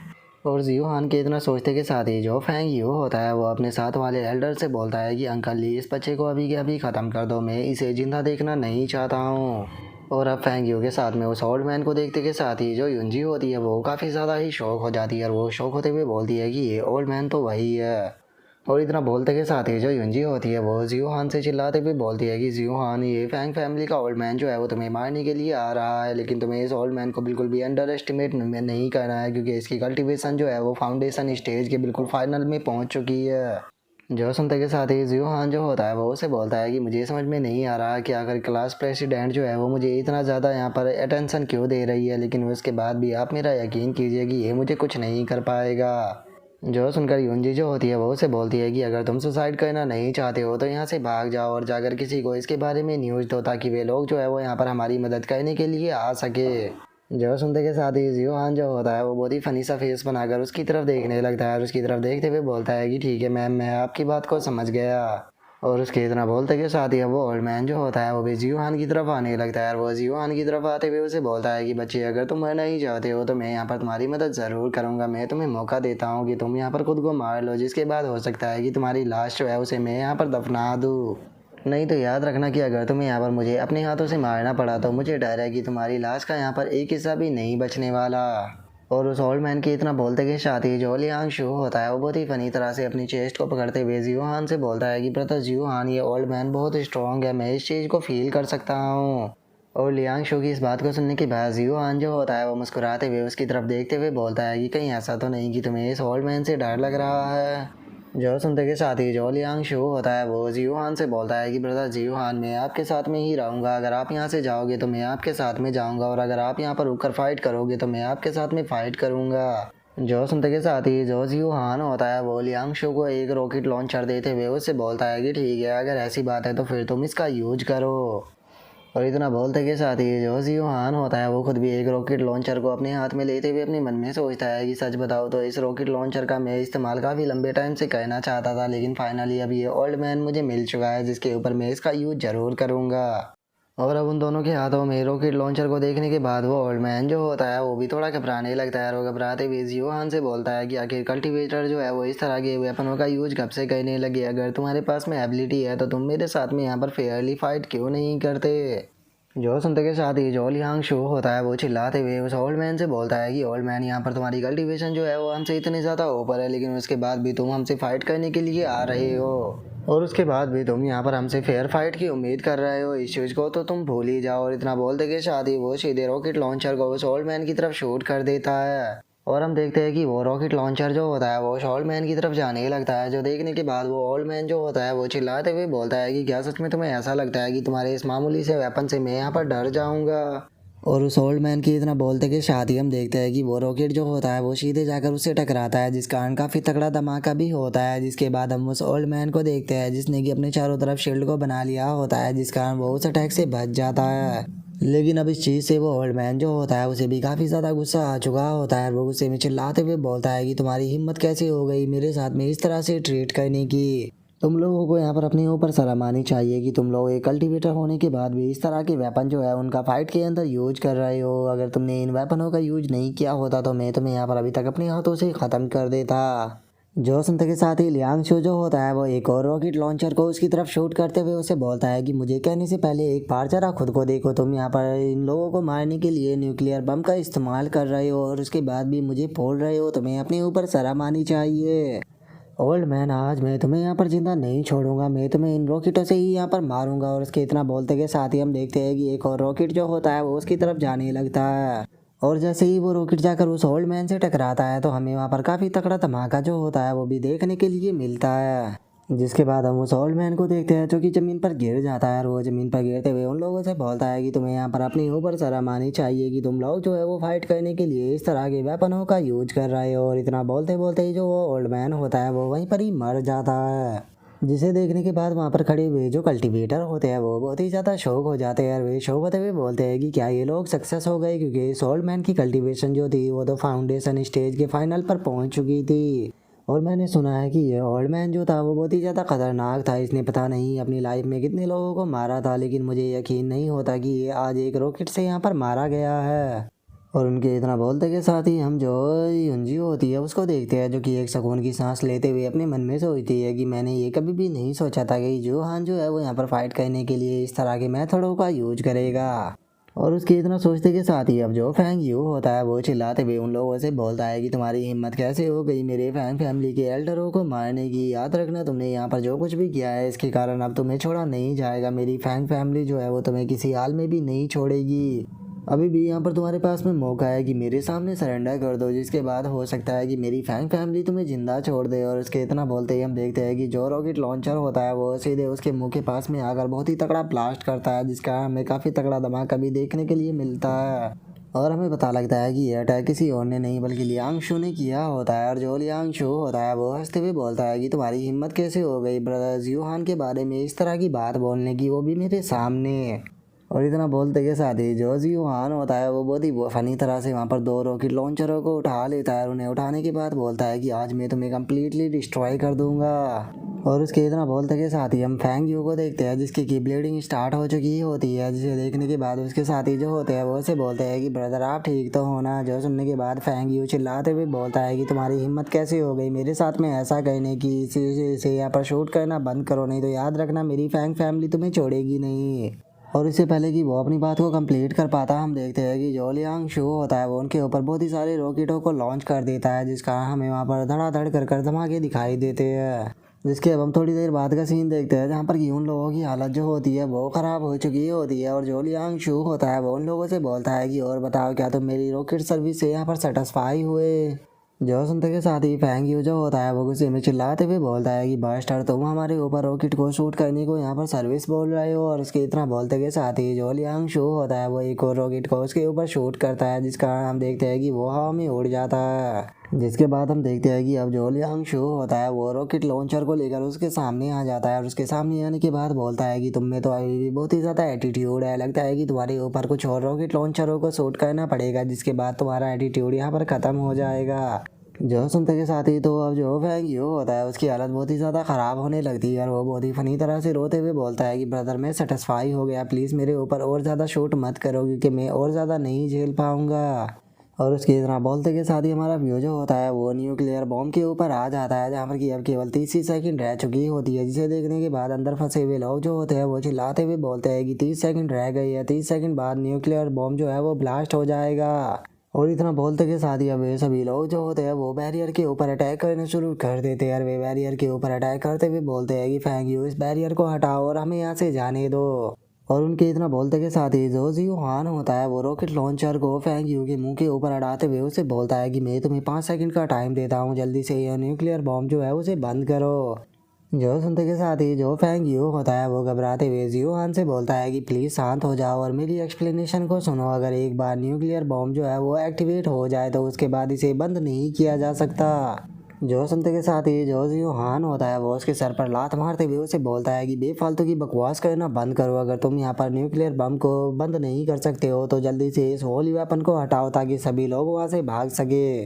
और जियोहान के इतना सोचते के साथ ही जो फैंग यू होता है वो अपने साथ वाले एल्डर से बोलता है कि अंकल इस बच्चे को अभी के अभी ख़त्म कर दो, मैं इसे जिंदा देखना नहीं चाहता हूँ। और अब फैंग यू के साथ में उस ओल्ड मैन को देखते के साथ ही जो युंजी होती है वो काफ़ी ज़्यादा ही शौक हो जाती है और वो शौक होते हुए बोलती है कि ये ओल्ड मैन तो वही है। और इतना बोलते के साथ ही जो युंजी होती है वो जियोहान से चिल्लाते हुए बोलती है कि जियोहान, ये फैंग फैमिली का ओल्ड मैन जो है वो तुम्हें मारने के लिए आ रहा है, लेकिन तुम्हें इस ओल्ड मैन को बिल्कुल भी अंडर एस्टिमेट नहीं करना है, क्योंकि इसकी कल्टीवेशन जो है वो फाउंडेशन स्टेज के बिल्कुल फाइनल में पहुंच चुकी है। जो सुनते के साथ ही जियोहान जो होता है वो उसे बोलता है कि मुझे समझ में नहीं आ रहा कि अगर क्लास प्रेसिडेंट जो है वो मुझे इतना ज़्यादा यहाँ पर अटेंशन क्यों दे रही है, लेकिन उसके बाद भी आप मेरा यकीन कीजिए कि ये मुझे कुछ नहीं कर पाएगा। जो सुनकर युंजी जो होती है वो उसे बोलती है कि अगर तुम सुसाइड करना नहीं चाहते हो तो यहाँ से भाग जाओ और जाकर किसी को इसके बारे में न्यूज़ दो, ताकि वे लोग जो है वो यहाँ पर हमारी मदद करने के लिए आ सके। जो सुनते के साथ ही जियोहान जो होता है वो बहुत ही फनी सा फेस बनाकर उसकी तरफ देखने लगता है और उसकी तरफ देखते हुए बोलता है कि ठीक है मैम, मैं आपकी बात को समझ गया। और उसके इतना बोलते के साथ ही वो ओल्ड मैन जो होता है वो भी जियोहान की तरफ आने लगता है और वो जियोहान की तरफ आते हुए उसे बोलता है कि बच्चे, अगर तुम मरना ही चाहते हो तो मैं यहाँ पर तुम्हारी मदद ज़रूर करूँगा, मैं तुम्हें मौका देता हूँ कि तुम यहाँ पर खुद को मार लो, जिसके बाद हो सकता है कि तुम्हारी लाश जो है उसे मैं यहाँ पर दफना दूँ। नहीं तो याद रखना कि अगर तुम्हें यहाँ पर मुझे अपने हाथों से मारना पड़ा तो मुझे डर है कि तुम्हारी लाश का यहाँ पर एक हिस्सा भी नहीं बचने वाला। और उस ओल्ड मैन के इतना बोलते के साथ ही जो लियांग शू होता है वो बहुत ही फनी तरह से अपनी चेस्ट को पकड़ते हुए जियोहान से बोलता है कि ब्रदर जियोहान, ये ओल्ड मैन बहुत स्ट्रॉन्ग है, मैं इस चीज़ को फील कर सकता हूँ। और लियांग शू की इस बात को सुनने के बाद जियोहान जो होता है वो मुस्कुराते हुए उसकी तरफ देखते हुए बोलता है कि कहीं ऐसा तो नहीं कि तुम्हें इस ओल्ड मैन से डर लग रहा है। जो सुनते के साथ ही जो लियांग शू होता है वो जियोहान से बोलता है कि ब्रदर जियोहान, मैं आपके साथ में ही रहूँगा, अगर आप यहाँ से जाओगे तो मैं आपके साथ में जाऊँगा, और अगर आप यहाँ पर रुककर फाइट करोगे तो मैं आपके साथ में फाइट करूँगा। जो सुनते के साथ ही जो जियोहान होता है वो लियांग शू को एक रॉकेट लॉन्चर देते हुए उससे बोलता है कि ठीक है, अगर ऐसी बात है तो फिर तुम इसका यूज करो। और इतना बोलते के साथ ही जो जियोहान होता है वो खुद भी एक रॉकेट लॉन्चर को अपने हाथ में लेते हुए अपने मन में सोचता है कि सच बताओ तो इस रॉकेट लॉन्चर का मैं इस्तेमाल काफ़ी लंबे टाइम से करना चाहता था, लेकिन फाइनली अब ये ओल्ड मैन मुझे मिल चुका है जिसके ऊपर मैं इसका यूज ज़रूर करूँगा। और अब उन दोनों के हाथों में रॉकेट लॉन्चर को देखने के बाद वो ओल्ड मैन जो होता है वो भी थोड़ा घबराने लगता है और वो घबराते हुए जियोहान से बोलता है कि आखिर कल्टीवेटर जो है वो इस तरह के वेपनों का यूज कब से करने लगे, अगर तुम्हारे पास में एबिलिटी है तो तुम मेरे साथ में यहाँ पर फेयरली फाइट क्यों नहीं करते। जो सुनते के साथ ही जो लियांग शू होता है वो चिल्लाते हुए उस ओल्ड मैन से बोलता है कि ओल्ड मैन, यहाँ पर तुम्हारी कल्टीवेशन जो है वो हमसे इतनी ज़्यादा ऊपर है, लेकिन उसके बाद भी तुम हमसे फाइट करने के लिए आ रहे हो, और उसके बाद भी तुम यहाँ पर हमसे फेयर फाइट की उम्मीद कर रहे हो, इस चीज़ को तो तुम भूल ही जाओ। और इतना बोलते के साथ ही वो सीधे रॉकेट लॉन्चर को उस ओल्ड मैन की तरफ शूट कर देता है और हम देखते हैं कि वो रॉकेट लॉन्चर जो होता है वो ओल्ड मैन की तरफ जाने लगता है, जो देखने के बाद वो ओल्ड मैन जो होता है वो चिल्लाते हुए बोलता है कि क्या सच में तुम्हें ऐसा लगता है कि तुम्हारे इस मामूली से वेपन से मैं यहाँ पर डर जाऊँगा। और उस ओल्ड मैन की इतना बोलते के साथ ही हम देखते हैं कि वो रॉकेट जो होता है वो सीधे जाकर उससे टकराता है, जिस कारण काफ़ी तगड़ा धमाका भी होता है, जिसके बाद हम उस ओल्ड मैन को देखते हैं जिसने कि अपने चारों तरफ शील्ड को बना लिया होता है, जिस कारण वो उस अटैक से बच जाता है। लेकिन अब इस चीज़ से वो ओल्ड मैन जो होता है उसे भी काफ़ी ज़्यादा गुस्सा आ चुका होता है। वो गुस्से में चिल्लाते हुए बोलता है कि तुम्हारी हिम्मत कैसे हो गई मेरे साथ में इस तरह से ट्रीट करने की। तुम लोगों को यहाँ पर अपने ऊपर शर्म आनी चाहिए कि तुम लोग एक कल्टीवेटर होने के बाद भी इस तरह के वेपन जो है उनका फाइट के अंदर यूज कर रहे हो। अगर तुमने इन वेपनों का यूज नहीं किया होता तो मैं तुम्हें यहाँ पर अभी तक अपने हाथों से ख़त्म कर देता। जो सुनते के साथ ही लियांग शो जो होता है वो एक और रॉकेट लॉन्चर को उसकी तरफ शूट करते हुए उसे बोलता है कि मुझे कहने से पहले एक बार जरा खुद को देखो। तुम यहाँ पर इन लोगों को मारने के लिए न्यूक्लियर बम का इस्तेमाल कर रहे हो और उसके बाद भी मुझे फोड़ रहे हो। तुम्हें अपने ऊपर शर्म आनी चाहिए। ओल्ड मैन आज मैं तुम्हें यहाँ पर जिंदा नहीं छोड़ूंगा। मैं तुम्हें इन रॉकेटों से ही यहाँ पर मारूंगा। और उसके इतना बोलते के साथ ही हम देखते हैं कि एक और रॉकेट जो होता है वो उसकी तरफ जाने लगता है। और जैसे ही वो रॉकेट जाकर उस ओल्ड मैन से टकराता है तो हमें वहाँ पर काफ़ी तगड़ा धमाका जो होता है वो भी देखने के लिए मिलता है। जिसके बाद हम उस ओल्ड मैन को देखते हैं जो कि ज़मीन पर गिर जाता है। और वो ज़मीन पर गिरते हुए उन लोगों से बोलता है कि तुम्हें यहाँ पर अपने ऊपर शर्म आनी चाहिए कि तुम लोग जो है वो फाइट करने के लिए इस तरह के वेपनों का यूज कर रहे हो। और इतना बोलते बोलते ही जो वो ओल्ड मैन होता है वो वहीं पर ही मर जाता है। जिसे देखने के बाद वहाँ पर खड़े हुए जो कल्टीवेटर होते हैं वो बहुत ही ज़्यादा शौक हो जाते हैं। और वे शौक होते हुए बोलते हैं कि क्या ये लोग सक्सेस हो गए, क्योंकि इस ओल्ड मैन की कल्टीवेशन जो थी वो तो फाउंडेशन स्टेज के फाइनल पर पहुँच चुकी थी। और मैंने सुना है कि ये ओल्ड मैन जो था वो बहुत ही ज़्यादा खतरनाक था। इसने पता नहीं अपनी लाइफ में कितने लोगों को मारा था, लेकिन मुझे यकीन नहीं होता कि ये आज एक रॉकेट से यहाँ पर मारा गया है। और उनके इतना बोलते के साथ ही हम जो युंजी होती है उसको देखते हैं, जो कि एक सुकून की सांस लेते हुए अपने मन में सोचती है कि मैंने ये कभी भी नहीं सोचा था कि जो हान जो है वो यहाँ पर फाइट करने के लिए इस तरह के मेथडों का यूज करेगा। और उसके इतना सोचते के साथ ही अब जो फैंग यू होता है वो चिल्लाते हुए उन लोगों से बोलता है कि तुम्हारी हिम्मत कैसे हो गई मेरे फैंग फैमिली के एल्डरों को मारने की। याद रखना तुमने यहाँ पर जो कुछ भी किया है इसके कारण अब तुम्हें छोड़ा नहीं जाएगा। मेरी फैंग फैमिली जो है वो तुम्हें किसी हाल में भी नहीं छोड़ेगी। अभी भी यहाँ पर तुम्हारे पास में मौका है कि मेरे सामने सरेंडर कर दो, जिसके बाद हो सकता है कि मेरी फैंग फैमिली तुम्हें जिंदा छोड़ दे। और उसके इतना बोलते ही हम देखते हैं कि जो रॉकेट लॉन्चर होता है वो सीधे उसके मुंह के पास में आकर बहुत ही तगड़ा ब्लास्ट करता है, जिसका हमें काफ़ी तगड़ा धमाका भी देखने के लिए मिलता है। और हमें पता लगता है कि यह अटैक किसी और ने नहीं बल्कि लियांग शू ने किया होता है। और जो लियांग शू होता है वो हंसते हुए बोलता है कि तुम्हारी हिम्मत कैसे हो गई ब्रदर जियोहान के बारे में इस तरह की बात बोलने की, वो भी मेरे सामने। और इतना बोलते के साथ ही जो जियोहान होता है वो बहुत ही फनी तरह से वहाँ पर दो रॉकेट लॉन्चरों को उठा लेता है। और उन्हें उठाने के बाद बोलता है कि आज मैं तुम्हें कम्प्लीटली डिस्ट्रॉय कर दूंगा। और उसके इतना बोलते के साथ ही हम फैंग यू को देखते हैं, जिसकी की ब्लीडिंग स्टार्ट हो चुकी होती है। जिसे देखने के बाद उसके साथी जो होते हैं वो से बोलते हैं कि ब्रदर आप ठीक तो हो ना। जो सुनने के बाद फैंग यू चिल्लाते हुए बोलता है कि तुम्हारी हिम्मत कैसे हो गई मेरे साथ में ऐसा कहने की। इसे यहाँ पर शूट करना बंद करो, नहीं तो याद रखना मेरी फैंग फैमिली तुम्हें छोड़ेगी नहीं। और इससे पहले कि वो अपनी बात को कंप्लीट कर पाता हम देखते हैं कि जो लियांग शू होता है वो उनके ऊपर बहुत ही सारे रॉकेटों को लॉन्च कर देता है, जिसका हमें वहाँ पर धड़ाधड़ कर धमाके दिखाई देते हैं। जिसके अब हम थोड़ी देर बाद का सीन देखते हैं, जहाँ पर कि उन लोगों की हालत जो होती है वो ख़राब हो चुकी होती है। और जो लियांग शू होता है वो उन लोगों से बोलता है कि और बताओ क्या तुम मेरी रॉकेट सर्विस से यहाँ पर सेटिस्फाई हुए। जो सुनते के साथ ही फैंग यू जो होता है वो गुस्से में चिल्लाते हुए बोलता है कि बास्टर तुम हमारे ऊपर रॉकेट को शूट करने को यहाँ पर सर्विस बोल रहे हो। और उसके इतना बोलते के साथ ही जो लियांग शू होता है वो एक और रॉकेट को उसके ऊपर शूट करता है, जिसका हम देखते हैं कि वो हवा में उड़ जाता है। जिसके बाद हम देखते हैं कि अब जो लियांग शू होता है वो रॉकेट लॉन्चर को लेकर उसके सामने आ जाता है। और उसके सामने आने के बाद बोलता है कि तुम में तो अभी भी बहुत ही ज़्यादा एटीट्यूड है, लगता है कि तुम्हारे ऊपर कुछ और रॉकेट लॉन्चरों को शूट करना पड़ेगा, जिसके बाद तुम्हारा एटीट्यूड यहाँ पर ख़त्म हो जाएगा। जो सुनते के साथ ही तो अब जो फैंग यू होता है उसकी हालत बहुत ही ज़्यादा ख़राब होने लगती है। और वो बहुत ही फनी तरह से रोते हुए बोलता है कि ब्रदर मैं सेटिस्फाई हो गया, प्लीज़ मेरे ऊपर और ज़्यादा शूट मत करो क्योंकि मैं और ज़्यादा नहीं झेल पाऊँगा। और उसकी तरह बोलते के साथ ही हमारा व्यू जो होता है वो न्यूक्लियर बॉम्ब के ऊपर आ जाता है, जहाँ पर कि अब केवल 30 ही सेकंड रह चुकी होती है। जिसे देखने के बाद अंदर फंसे हुए लोग जो होते हैं वो चिल्लाते हुए बोलते हैं कि 30 सेकंड रह गई है, 30 सेकंड बाद न्यूक्लियर बॉम्ब जो है वो ब्लास्ट हो जाएगा। और इतना बोलते के साथ ही अब वे सभी लोग जो होते हैं वो बैरियर के ऊपर अटैक करना शुरू कर देते हैं। और वे बैरियर के ऊपर अटैक करते हुए बोलते हैं कि फैंग यू इस बैरियर को हटाओ और हमें यहाँ से जाने दो। और उनके इतना बोलते के साथ ही जो जियोहान होता है वो रॉकेट लॉन्चर को फैंग यू के मुंह के ऊपर अड़ाते हुए उसे बोलता है कि मैं तुम्हें 5 सेकंड का टाइम देता हूँ, जल्दी से यह न्यूक्लियर बॉम्ब जो है उसे बंद करो। जो सुनते के साथ ही जो फैंग यू होता है वो घबराते हुए जियोहान से बोलता है कि प्लीज़ शांत हो जाओ और मेरी एक्सप्लेनेशन को सुनो। अगर एक बार न्यूक्लियर बॉम्ब जो है वो एक्टिवेट हो जाए तो उसके बाद इसे बंद नहीं किया जा सकता। जो सुनते के साथ ही जो यूहान होता है वो उसके सर पर लात मारते हुए उसे बोलता है कि बेफालतू की बकवास करना बंद करो। अगर तुम यहाँ पर न्यूक्लियर बम को बंद नहीं कर सकते हो तो जल्दी से इस होली वेपन को हटाओ ताकि सभी लोग वहाँ से भाग सके।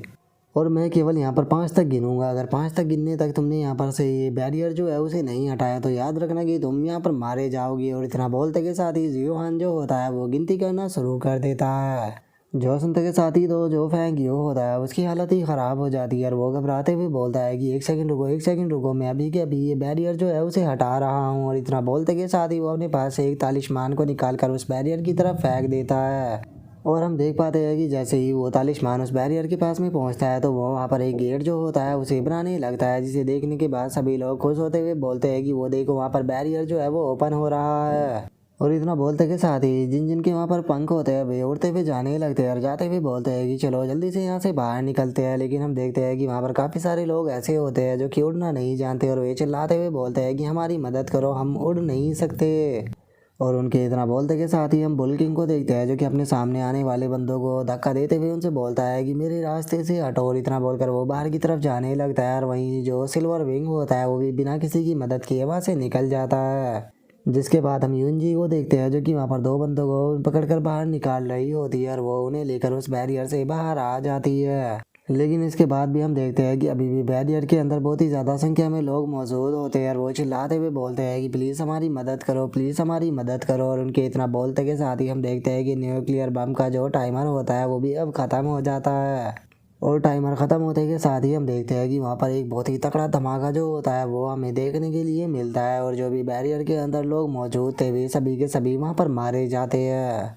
और मैं केवल यहाँ पर 5 तक गिनूंगा। अगर 5 तक गिनने तक तुमने यहाँ पर से ये बैरियर जो है उसे नहीं हटाया तो याद रखना कि तुम यहाँ पर मारे जाओगे। और इतना बोलते के साथ ही यूहान जो होता है वो गिनती करना शुरू कर देता है। जो सुनते के साथ ही तो जो फैंग यो होता है उसकी हालत ही ख़राब हो जाती है और वो घबराते हुए बोलता है कि 1 सेकंड रुको 1 सेकंड रुको, मैं अभी के अभी ये बैरियर जो है उसे हटा रहा हूँ। और इतना बोलते के साथ ही वो अपने पास से एक तालिस्मान को निकाल कर उस बैरियर की तरफ फेंक देता है। और हम देख पाते हैं कि जैसे ही वो तालिस्मान उस बैरियर के पास में पहुंचता है तो वो वहाँ पर एक गेट जो होता है उसे बनाने लगता है, जिसे देखने के बाद सभी लोग खुश होते हुए बोलते हैं कि वो देखो वहाँ पर बैरियर जो है वो ओपन हो रहा है। और इतना बोलते के साथ ही जिन जिन के वहाँ पर पंख होते हैं वे उड़ते हुए जाने लगते हैं और जाते हुए बोलते हैं कि चलो जल्दी से यहाँ से बाहर निकलते हैं। लेकिन हम देखते हैं कि वहाँ पर काफ़ी सारे लोग ऐसे होते हैं जो कि उड़ना नहीं जानते और वे चिल्लाते हुए बोलते हैं कि हमारी मदद करो, हम उड़ नहीं सकते। और उनके इतना बोलते के साथ ही हम बुल किंग को देखते हैं जो कि अपने सामने आने वाले बंदों को धक्का देते हुए उनसे बोलता है कि मेरे रास्ते से हटो। और इतना बोलकर वो बाहर की तरफ जाने लगता है और वहीं जो सिल्वर विंग होता है वो भी बिना किसी की मदद किए वहाँ से निकल जाता है। जिसके बाद हम यूनजी को देखते हैं जो कि वहाँ पर 2 बंदों को पकड़कर बाहर निकाल रही होती है और वो उन्हें लेकर उस बैरियर से बाहर आ जाती है। लेकिन इसके बाद भी हम देखते हैं कि अभी भी बैरियर के अंदर बहुत ही ज़्यादा संख्या में लोग मौजूद होते हैं और वो चिल्लाते हुए बोलते हैं कि प्लीज़ हमारी मदद करो, प्लीज़ हमारी मदद करो। और उनके इतना बोलते के साथ ही हम देखते हैं कि न्यूक्लियर बम का जो टाइमर होता है वो भी अब ख़त्म हो जाता है। और टाइमर ख़त्म होते के साथ ही हम देखते हैं कि वहाँ पर एक बहुत ही तगड़ा धमाका जो होता है वो हमें देखने के लिए मिलता है और जो भी बैरियर के अंदर लोग मौजूद थे वे सभी के सभी वहाँ पर मारे जाते हैं।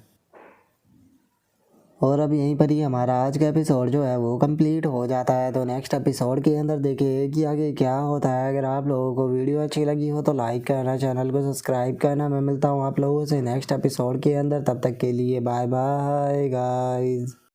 और अब यहीं पर ही हमारा आज का एपिसोड जो है वो कंप्लीट हो जाता है। तो नेक्स्ट एपिसोड के अंदर देखिए कि आगे क्या होता है। अगर आप लोगों को वीडियो अच्छी लगी हो तो लाइक करना, चैनल को सब्सक्राइब करना। मैं मिलता हूँ आप लोगों से नेक्स्ट एपिसोड के अंदर, तब तक के लिए बाय बाय गाइस।